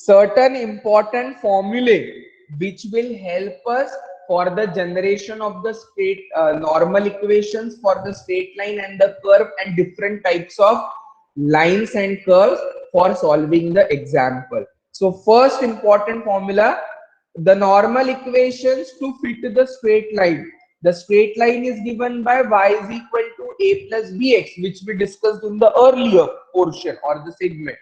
certain important formulae which will help us for the generation of the straight normal equations for the straight line and the curve and different types of lines and curves for solving the example. So first important formula, the normal equations to fit the straight line. The straight line is given by y is equal to a plus bx, which we discussed in the earlier portion or the segment.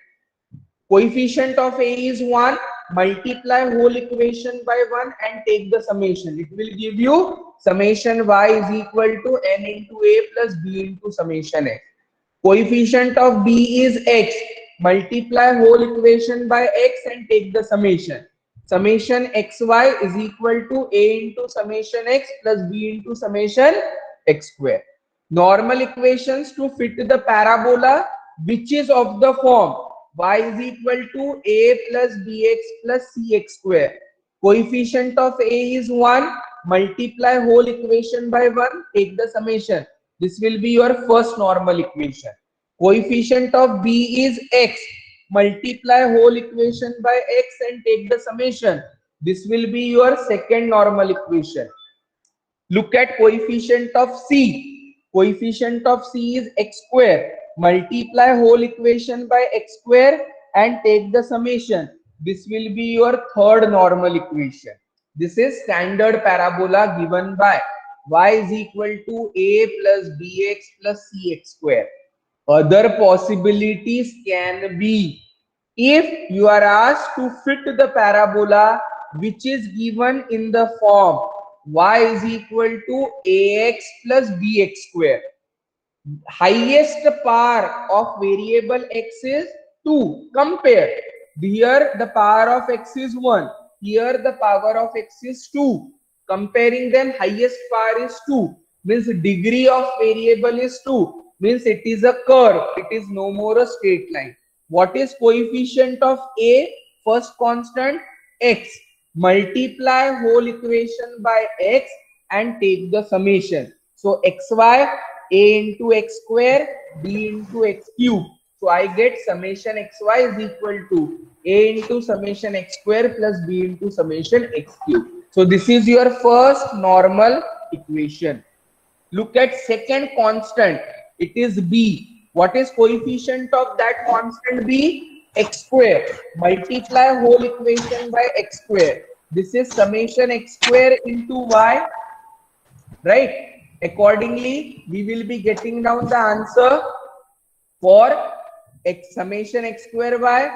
Coefficient of a is 1, multiply whole equation by 1 and take the summation. It will give you summation y is equal to n into a plus b into summation x. Coefficient of b is x, multiply whole equation by x and take the summation. Summation xy is equal to a into summation x plus b into summation x square. Normal equations to fit the parabola which is of the form y is equal to a plus bx plus cx square. Coefficient of a is 1, multiply whole equation by 1, take the summation. This will be your first normal equation. Coefficient of b is x, multiply whole equation by x and take the summation. This will be your second normal equation. Look at coefficient of c. Coefficient of c is x square. Multiply whole equation by x square and take the summation. This will be your third normal equation. This is standard parabola given by y is equal to a plus bx plus cx square. Other possibilities can be, if you are asked to fit the parabola which is given in the form y is equal to ax plus bx square. Highest power of variable x is 2. Compare. Here the power of x is 1. Here the power of x is 2. Comparing them, highest power is 2. Means degree of variable is 2. Means it is a curve. It is no more a straight line. What is coefficient of a? First constant x. Multiply whole equation by x and take the summation. So xy, a into x square, b into x cube. So I get summation xy is equal to a into summation x square plus b into summation x cube. So this is your first normal equation. Look at second constant. It is b. What is coefficient of that constant b? X square. Multiply whole equation by x square. This is summation x square into y. Right? Accordingly, we will be getting down the answer for x summation x square y.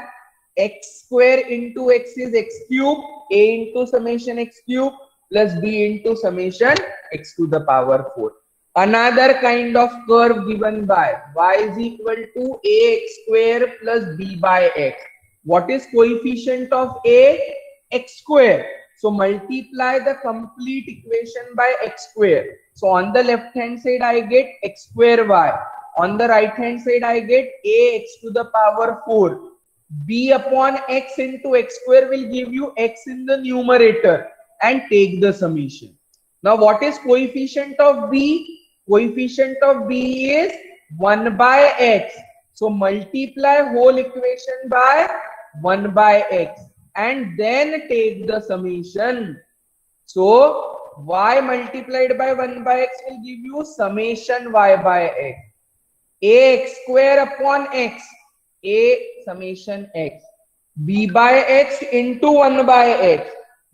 X square into x is x cube. A into summation x cube plus b into summation x to the power 4. Another kind of curve given by y is equal to ax square plus b by x. What is coefficient of a? X square. So multiply the complete equation by x square. So on the left hand side I get x square y. On the right hand side I get ax to the power 4. B upon x into x square will give you x in the numerator and take the summation. Now what is coefficient of b? Coefficient of b is 1 by x. So multiply whole equation by 1 by x and then take the summation. So y multiplied by 1 by x will give you summation y by x. Ax square upon x, a summation x. B by x into 1 by x,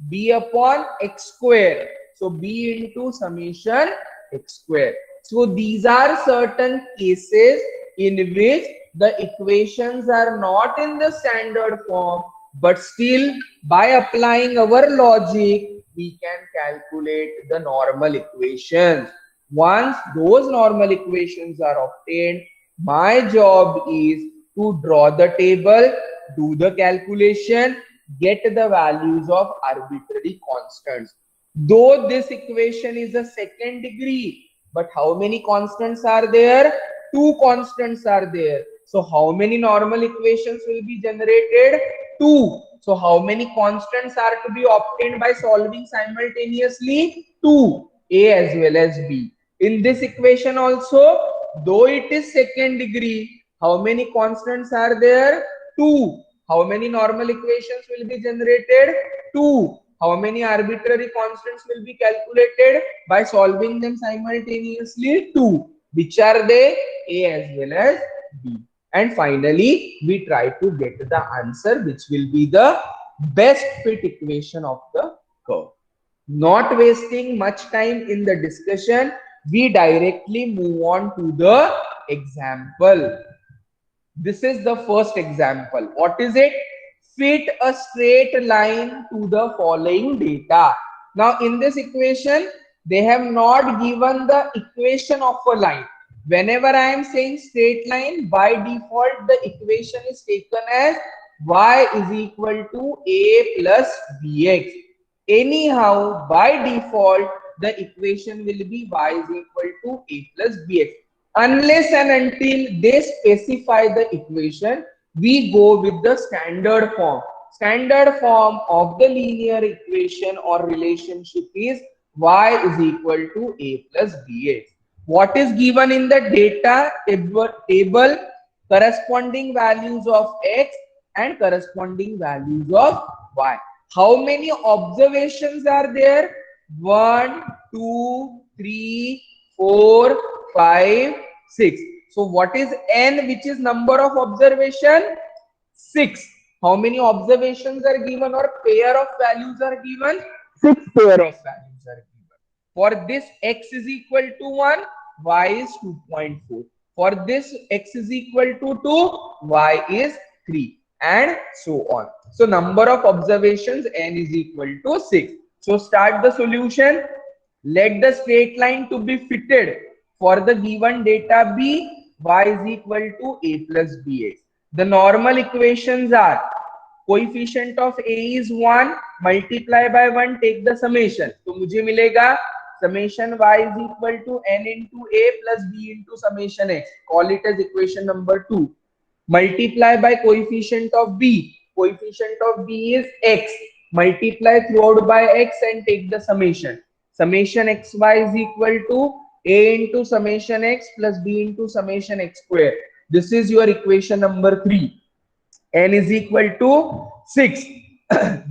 b upon x square. So b into summation x square. So these are certain cases in which the equations are not in the standard form, but still by applying our logic we can calculate the normal equations. Once those normal equations are obtained, my job is to draw the table, do the calculation, get the values of arbitrary constants. Though this equation is a second degree, but how many constants are there? 2 constants are there. So how many normal equations will be generated? 2. So how many constants are to be obtained by solving simultaneously? 2, a as well as b. In this equation also, though it is second degree, how many constants are there? 2. How many normal equations will be generated? 2. How many arbitrary constants will be calculated by solving them simultaneously? 2. Which are they? A as well as B. And finally, we try to get the answer which will be the best fit equation of the curve. Not wasting much time in the discussion, we directly move on to the example. This is the first example. What is it? Fit a straight line to the following data. Now in this equation, they have not given the equation of a line. Whenever I am saying straight line, by default the equation is taken as y is equal to a plus bx. Anyhow, by default, the equation will be y is equal to a plus bx. Unless and until they specify the equation, we go with the standard form. Standard form of the linear equation or relationship is y is equal to a plus bx. What is given in the data table? Corresponding values of x and corresponding values of y. How many observations are there? 1, 2, 3, 4, 5, 6. So what is n, which is number of observation? 6. How many observations are given or pair of values are given? 6 pair of values are given. For this x is equal to 1, y is 2.4. For this x is equal to 2, y is 3, and so on. So number of observations n is equal to 6. So start the solution. Let the straight line to be fitted for the given data be y is equal to a plus bx. The normal equations are coefficient of a is 1, multiply by 1, take the summation. तो मुझे मिलेगा summation y is equal to n into a plus b into summation x. Call it as equation number 2. Multiply by coefficient of b. Coefficient of b is x. Multiply throughout by x and take the summation. Summation xy is equal to a into summation x plus b into summation x square. This is your equation number 3. N is equal to 6.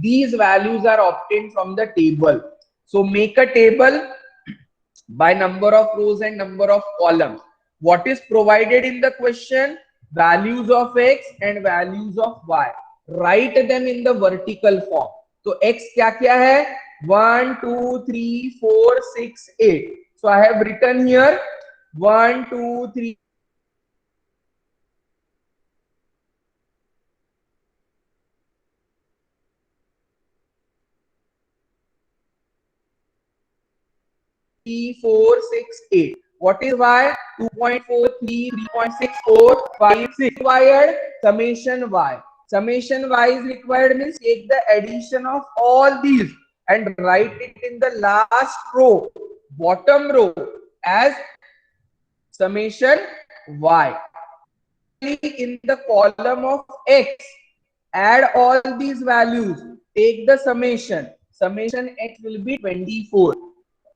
These values are obtained from the table. So make a table by number of rows and number of columns. What is provided in the question? Values of x and values of y. Write them in the vertical form. So x क्या क्या है? 1, 2, 3, 4, 6, 8. So I have written here 1, 2, 3. 3, 4, 6, 8. What is y? 2.4, 3, 3.6, 5, 6. Required summation y. Summation y is required means take the addition of all these and write it in the last row, bottom row as summation y. In the column of x, add all these values, take the summation. Summation x will be 24.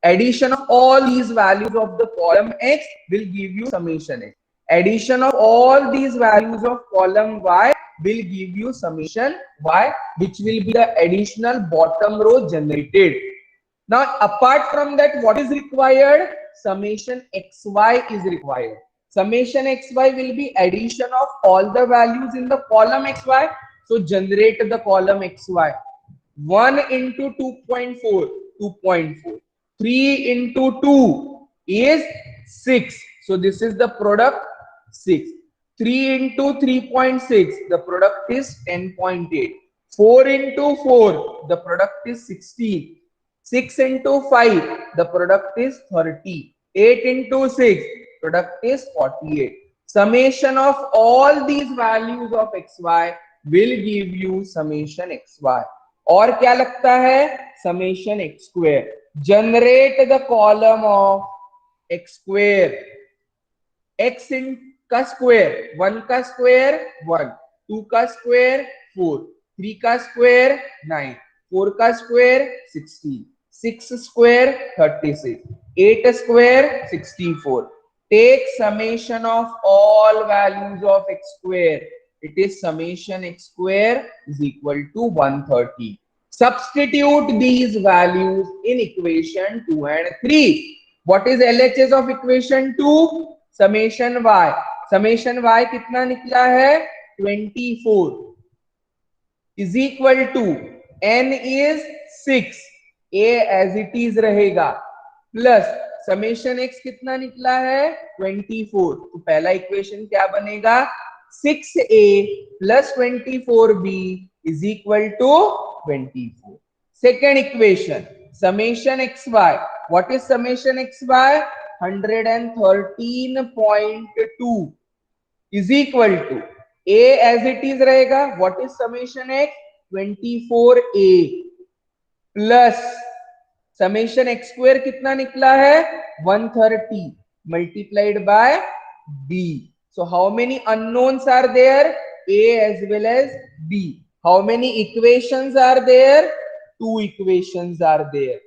Addition of all these values of the column x will give you summation x. Addition of all these values of column y will give you summation y, which will be the additional bottom row generated. Now, apart from that, what is required? Summation xy is required. Summation xy will be addition of all the values in the column xy. So generate the column xy. 1 into 2.4, 2.4. 3 into 2 is 6. So this is the product 6. 3 into 3.6, the product is 10.8. 4 into 4, the product is 16. 6 into 5, the product is 30. 8 into 6, product is 48. Summation of all these values of xy will give you summation xy. और क्या लगता है? Summation x square. Generate the column of x square. X in का square, 1 का square 1, 2 का square 4, 3 का square 9, 4 का square 16, 6 square 36, 8 square 64. Take summation of all values of x square. It is summation x square is equal to 130. Substitute these values in equation 2 and 3. What is LHS of equation 2? Summation y. Summation y कितना निकला है? 24 is equal to n is 6, a as it is रहेगा, plus summation x कितना निकला है? 24. तो पहला equation क्या बनेगा? 6a plus 24b is equal to 24. Second equation, summation xy. What is summation xy? 113.2 is equal to a as it is रहेगा. What is summation x? 24a plus summation x square कितना निकला है? 130 multiplied by b. So how many unknowns are there? A as well as b. How many equations are there? 2 equations are there,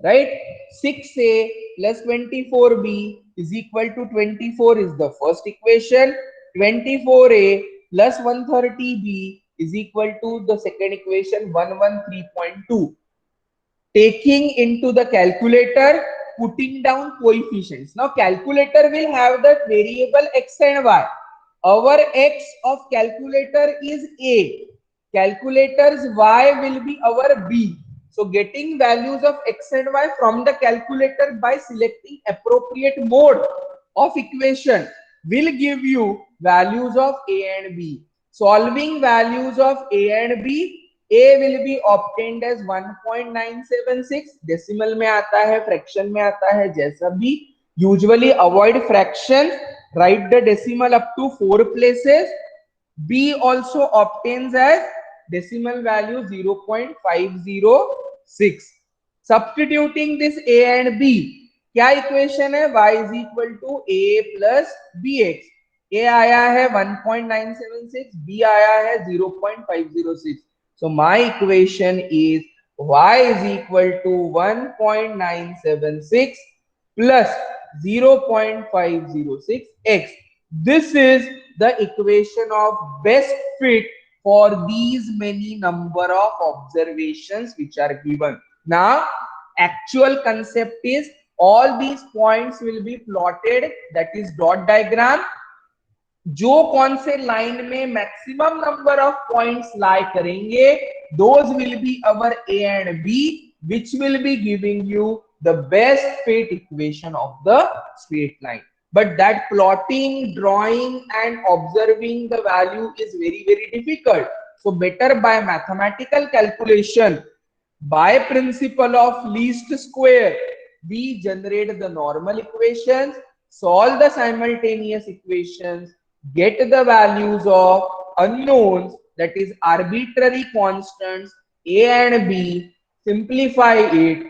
right? 6a plus 24b is equal to 24 is the first equation. 24a plus 130b is equal to the second equation, 113.2. Taking into the calculator, putting down coefficients. Now calculator will have the variable x and y. Our x of calculator is a. Calculator's y will be our b. So getting values of x and y from the calculator by selecting appropriate mode of equation will give you values of a and b. Solving values of a and b, a will be obtained as 1.976. decimal में आता है, fraction में आता है, जैसा भी. Usually avoid fractions. Write the decimal up to 4 places. b also obtains as decimal value 0.506. Substituting this a and b, क्या equation है? y is equal to a plus bx. a आया है 1.976, b आया है 0.506. So my equation is y is equal to 1.976 plus 0.506x. This is the equation of best fit for these many number of observations which are given. Now actual concept is all these points will be plotted, that is dot diagram. जो कौन से line में maximum number of points लाई करेंगे, those will be our a and b, which will be giving you the best fit equation of the straight line. But that plotting, drawing and observing the value is very difficult. So better by mathematical calculation, by principle of least square, we generate the normal equations, solve the simultaneous equations, get the values of unknowns, that is arbitrary constants a and b, simplify it